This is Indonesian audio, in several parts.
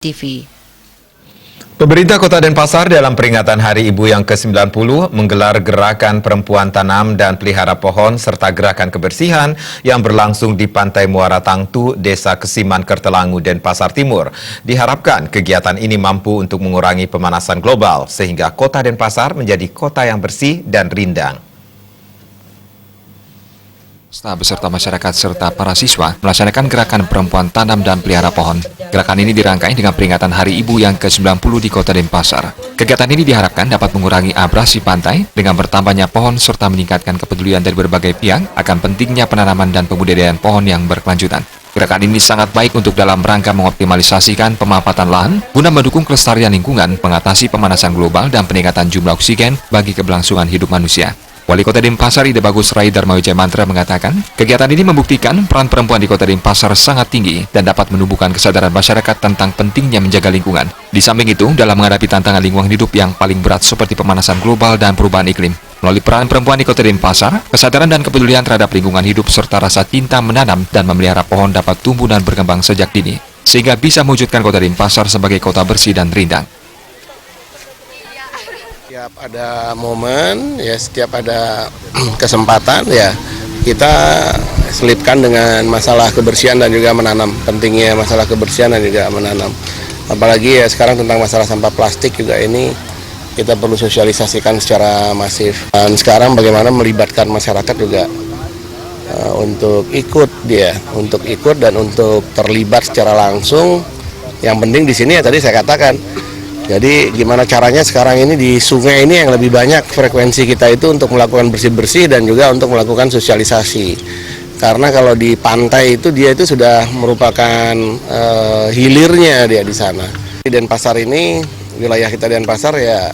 TV. Pemerintah Kota Denpasar dalam peringatan Hari Ibu yang ke-90 menggelar gerakan perempuan tanam dan pelihara pohon serta gerakan kebersihan yang berlangsung di Pantai Muara Tangtu, Desa Kesiman, Kertelangu, Denpasar Timur. Diharapkan kegiatan ini mampu untuk mengurangi pemanasan global sehingga Kota Denpasar menjadi kota yang bersih dan rindang. Staf beserta masyarakat serta para siswa melaksanakan gerakan perempuan tanam dan pelihara pohon. Gerakan ini dirangkai dengan peringatan Hari Ibu yang ke-90 di Kota Denpasar. Kegiatan ini diharapkan dapat mengurangi abrasi pantai dengan bertambahnya pohon serta meningkatkan kepedulian dari berbagai pihak akan pentingnya penanaman dan pembudidayaan pohon yang berkelanjutan. Gerakan ini sangat baik untuk dalam rangka mengoptimalisasikan pemanfaatan lahan guna mendukung kelestarian lingkungan, mengatasi pemanasan global dan peningkatan jumlah oksigen bagi keberlangsungan hidup manusia. Wali Kota Denpasar Ide Bagus Rai Dharma Wijaya Mantra mengatakan, kegiatan ini membuktikan peran perempuan di Kota Denpasar sangat tinggi dan dapat menumbuhkan kesadaran masyarakat tentang pentingnya menjaga lingkungan. Di samping itu, dalam menghadapi tantangan lingkungan hidup yang paling berat seperti pemanasan global dan perubahan iklim, melalui peran perempuan di Kota Denpasar, kesadaran dan kepedulian terhadap lingkungan hidup serta rasa cinta menanam dan memelihara pohon dapat tumbuh dan berkembang sejak dini, sehingga bisa mewujudkan Kota Denpasar sebagai kota bersih dan rindang. Setiap ada momen, ya setiap ada kesempatan, ya kita selipkan dengan masalah kebersihan dan juga menanam. Pentingnya masalah kebersihan dan juga menanam. Apalagi ya sekarang tentang masalah sampah plastik juga ini kita perlu sosialisasikan secara masif. Dan sekarang bagaimana melibatkan masyarakat juga untuk ikut dan untuk terlibat secara langsung. Yang penting di sini ya tadi saya katakan. Jadi gimana caranya sekarang ini di sungai ini yang lebih banyak frekuensi kita itu untuk melakukan bersih-bersih dan juga untuk melakukan sosialisasi. Karena kalau di pantai itu dia itu sudah merupakan hilirnya dia di sana. Di Denpasar ini, wilayah kita Denpasar ya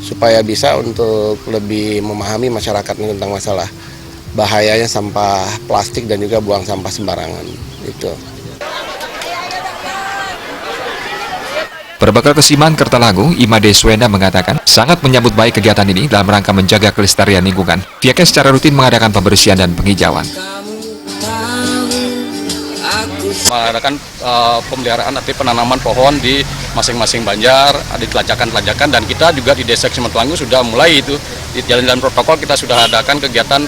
supaya bisa untuk lebih memahami masyarakat tentang masalah bahayanya sampah plastik dan juga buang sampah sembarangan itu. Perbakal Kesiman Kertelangu, Imade Swenda mengatakan sangat menyambut baik kegiatan ini dalam rangka menjaga kelestarian lingkungan. Pihaknya secara rutin mengadakan pembersihan dan penghijauan. Mengadakan pemeliharaan atau penanaman pohon di masing-masing banjar, di telajakan-telajakan, dan kita juga di Desa Kesiman Kertelangu sudah mulai itu di jalan-jalan protokol kita sudah adakan kegiatan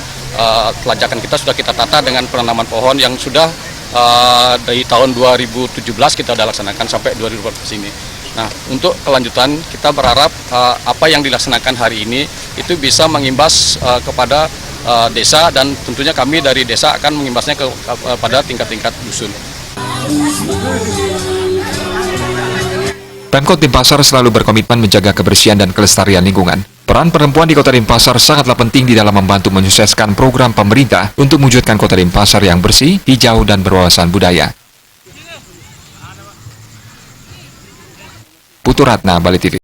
telajakan kita sudah kita tata dengan penanaman pohon yang sudah dari tahun 2017 kita sudah laksanakan sampai 2020 ini. Nah, untuk kelanjutan kita berharap apa yang dilaksanakan hari ini itu bisa mengimbas kepada desa dan tentunya kami dari desa akan mengimbasnya kepada tingkat-tingkat dusun. Pemkot Denpasar selalu berkomitmen menjaga kebersihan dan kelestarian lingkungan. Peran perempuan di Kota Denpasar sangatlah penting di dalam membantu menyukseskan program pemerintah untuk mewujudkan Kota Denpasar yang bersih, hijau, dan berwawasan budaya. Putu Ratna, Bali TV.